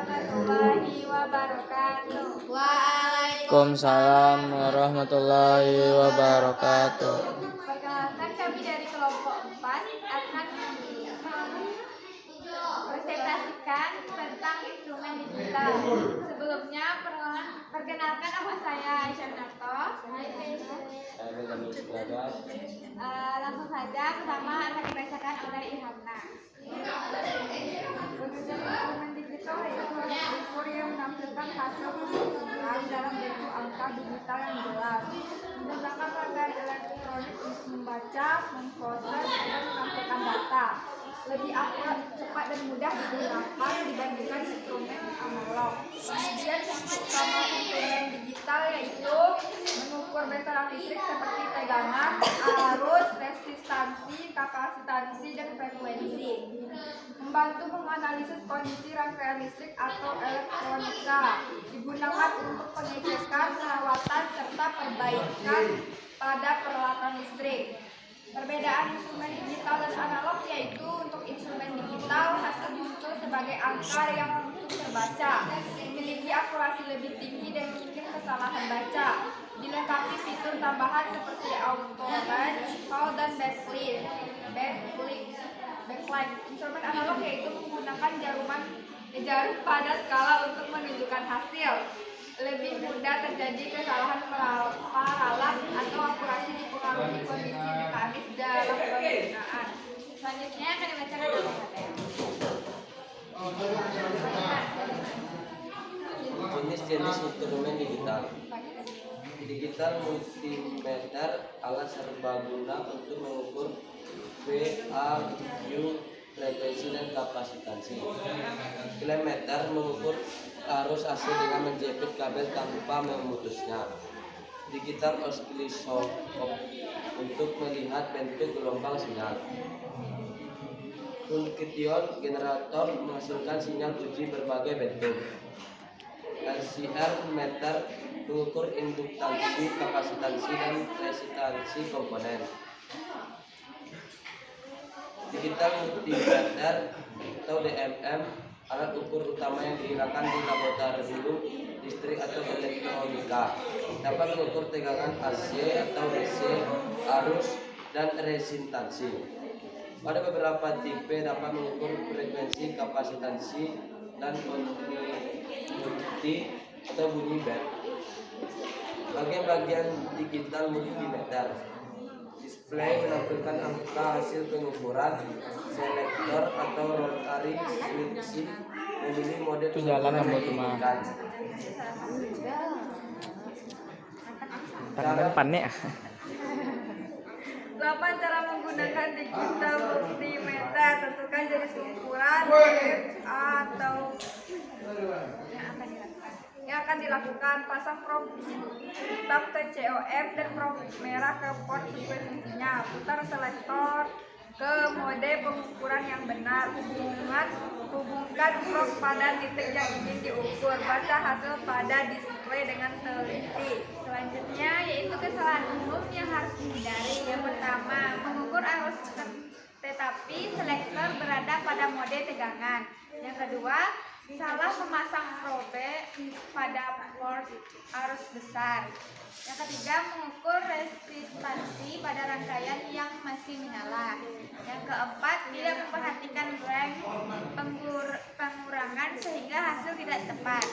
warahmatullahi wabarakatuh. Waalaikumsalam warahmatullahi wabarakatuh. Perkenalkan, kami dari kelompok 4 akan presentasikan tentang instrumen digital. Sebelumnya, perkenalkan nama saya Aisyah Narto. Langsung saja, pertama akan dibacakan oleh Ilhamna. Instrumen digital yaitu alat ukur yang menampilkan hasil penghitungan dalam bentuk angka digital yang jelas, menggunakan rangkaian elektronik untuk membaca, memproses, dan menampilkan data. Lebih akurat, cepat, dan mudah digunakan dibandingkan instrumen analog. Kemudian fungsi utama instrumen digital yaitu mengukur besaran listrik seperti tegangan, arus, resistansi, kapasitansi, dan frekuensi. Membantu menganalisis kondisi rangkaian listrik atau elektronika. Digunakan untuk pengecekan, perawatan, serta perbaikan pada peralatan listrik. Perbedaan instrumen digital dan analog yaitu untuk instrumen digital hasil muncul sebagai angka yang langsung terbaca, memiliki akurasi lebih tinggi dan mungkin kesalahan baca, dilengkapi fitur tambahan seperti auto range, hold, dan backlight. Instrumen analog yaitu menggunakan jarum pada skala untuk menunjukkan hasil. Lebih mudah terjadi kesalahan parallax atau akurasi dipengaruhi kondisi mekanis dalam penggunaan. Selanjutnya akan dibacakan oleh Jenis-jenis instrumen digital. Digital multimeter, alat serbaguna untuk mengukur VAQ, frekuensi, dan kapasitansi. Kilometer mengukur arus AC dengan menjepit kabel tanpa memutusnya. Digital oscilloscope untuk melihat bentuk gelombang sinyal. Function generator menghasilkan sinyal uji berbagai bentuk. LCR meter mengukur induktansi, kapasitansi, dan resistansi komponen. Digital multimeter atau DMM, alat ukur utama yang digunakan di laboratorium listrik atau elektronika. Dapat mengukur tegangan AC atau DC, arus, dan resistansi. Pada beberapa tipe dapat mengukur frekuensi, kapasitansi, dan kontinuiti atau bunyi band. Bagian-bagian digital multimeter. Display menampilkan angka hasil pengukuran. Selektor atau rotary switch memilih mode jalan yang buat cara panik. 8 cara menggunakan digital multimeter. Tentukan jenis ukuran, atau yang akan dilakukan. Pasang prob hitam ke COM dan prob merah ke port sesuai fungsinya. Putar selektor ke mode pengukuran yang benar. Hubungkan prob pada titik yang ingin diukur. Baca hasil pada display dengan teliti. Selanjutnya yaitu kesalahan umum yang harus dihindari. Yang pertama, mengukur arus tetapi selektor berada pada mode tegangan. Yang kedua, salah memasang probe pada port arus besar. Yang ketiga, mengukur resistansi pada rangkaian yang masih menyala. Yang keempat, tidak memperhatikan range pengurangan sehingga hasil tidak tepat.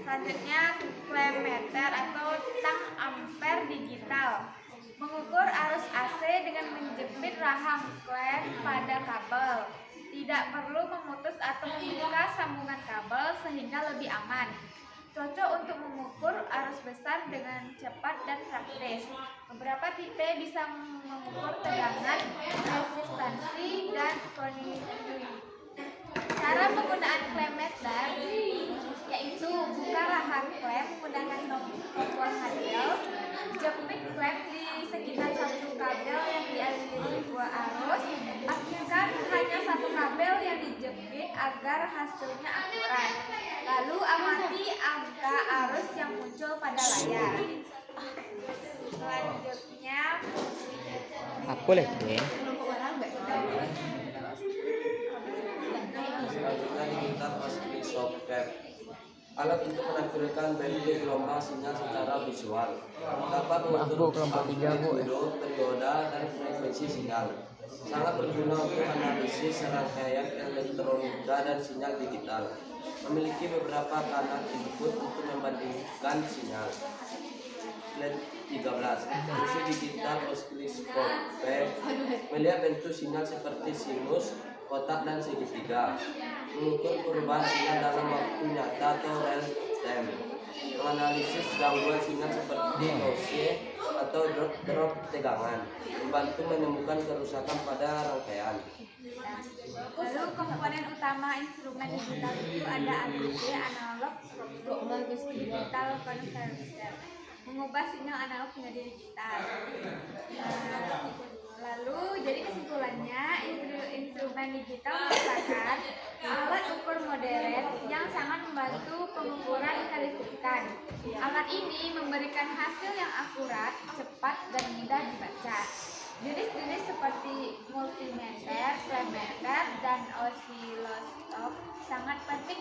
Selanjutnya, klemeter atau tang ampere digital. Mengukur arus AC dengan menjepit rahang klem pada kabel. Tidak perlu memutus atau membuka sambungan kabel sehingga lebih aman. Cocok untuk mengukur arus besar dengan cepat dan praktis. Beberapa tipe bisa mengukur tegangan, resistansi, dan kontinuiti. Cara penggunaan klemeter yaitu buka rahang klem menggunakan tombol handle, jepit klem di sekitar satu kabel yang dialiri dua arus. Pastikan hanya satu kabel yang dijepit agar hasilnya akurat. Lalu amati angka arus yang muncul pada layar. Selanjutnya, Aku lagi. Selanjutnya digital oscilloscope. Alat untuk menampilkan bentuk gelombang sinyal secara visual. Dapat mengukur amplitudo, perioda, dan frekuensi sinyal. Sangat berguna untuk analisis serangkaian elektronika dan sinyal digital. Memiliki beberapa kanal input untuk membandingkan sinyal. Slide 13. Fungsi digital oscilloscope melihat bentuk sinyal seperti sinus, kotak, dan segitiga. Mengukur perubahan sinyal dalam waktu nyata atau real time. Menganalisis gangguan sinyal seperti noise atau drop tegangan. Membantu menemukan kerusakan pada rangkaian. Lalu komponen utama instrumen digital itu ada ADC, analog, digital converter, mengubah sinyal analog menjadi digital. Lalu jadi kesimpulannya, instrumen digital merupakan alat ukur modern yang sangat membantu pengukuran kelistrikan. Alat ini memberikan hasil yang akurat, cepat, dan mudah dibaca. Jenis-jenis seperti multimeter, flexmeter, dan oscilloscope sangat penting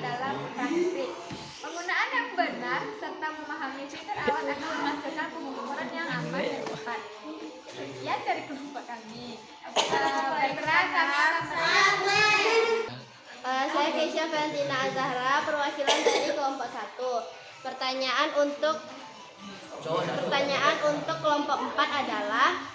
dalam praktik. Penggunaan yang benar serta memahami fitur alat akan menghasilkan pengukuran yang aman dan cepat. Sekian dari kelompok kami. Baiklah, kami akan Saya Keisha Valentina Azahra, perwakilan dari kelompok 1. Pertanyaan untuk kelompok 4 adalah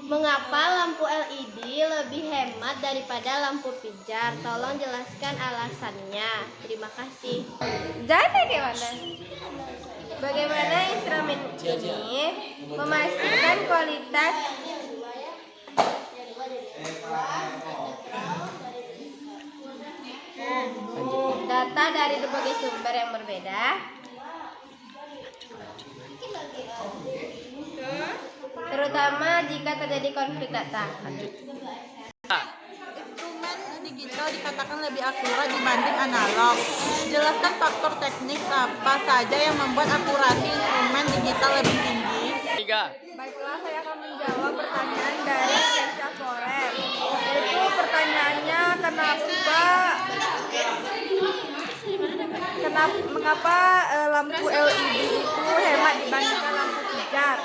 mengapa lampu LED lebih hemat daripada lampu pijar? Tolong jelaskan alasannya. Terima kasih. Bagaimana instrumen ini memastikan kualitas data dari berbagai sumber yang berbeda? Terutama jika terjadi konflik data. Instrumen digital dikatakan lebih akurat dibanding analog. Jelaskan faktor teknis apa saja yang membuat akurasi instrumen digital lebih tinggi. 3. Baiklah, saya akan menjawab pertanyaan dari Keisha Forel. Yaitu pertanyaannya mengapa lampu LED itu hemat dibandingkan lampu pijar?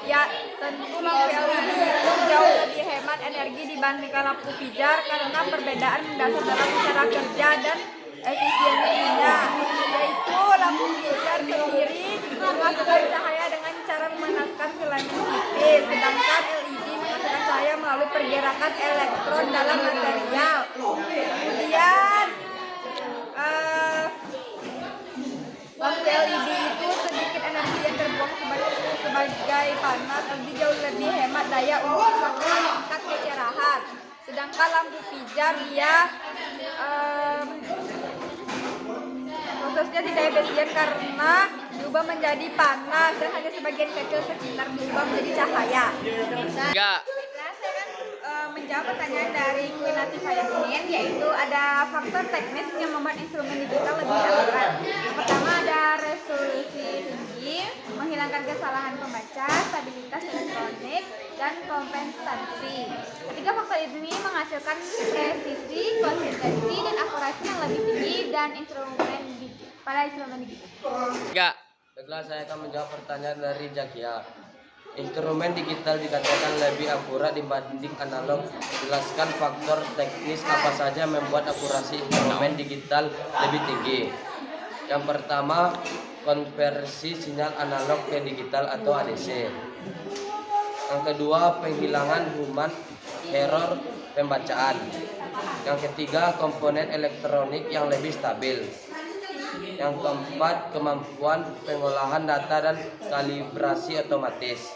Ya, tentu lampu LED itu jauh lebih hemat energi dibandingkan lampu pijar karena perbedaan mendasar dalam cara kerja dan efisiensinya. Yaitu lampu pijar sendiri menghasilkan cahaya dengan cara memanaskan filamen tipis, sedangkan LED menghasilkan cahaya melalui pergerakan elektron dalam material. Kemudian lampu LED itu sedikit energi yang terbuang sebagai panas, jauh lebih hemat daya untuk melakukan tingkat kecerahan. Sedangkan lampu pijar dia prosesnya tidak efisien karena diubah menjadi panas dan hanya sebagian kecil sekitar diubah menjadi cahaya. 3. Baiklah, saya akan menjawab pertanyaan dari Queen Latifah Yasmin, yaitu ada faktor teknis yang membuat instrumen digital lebih akurat. Yang pertama ada resolusi tinggi, menghilangkan kesalahan pembaca, stabilitas elektronik, dan kompensasi. Ketiga faktor ini menghasilkan presisi, konsistensi, dan akurasi yang lebih tinggi pada instrumen digital. 3. Baiklah, saya akan menjawab pertanyaan dari Jakia. Instrumen digital dikatakan lebih akurat dibanding analog. Jelaskan faktor teknis apa saja membuat akurasi instrumen digital lebih tinggi. Yang pertama, konversi sinyal analog ke digital atau ADC. Yang kedua, penghilangan human error pembacaan. Yang ketiga, komponen elektronik yang lebih stabil. Yang keempat, kemampuan pengolahan data dan kalibrasi otomatis.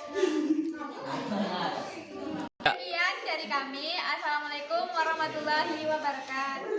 Sekian dari kami. Assalamualaikum warahmatullahi wabarakatuh.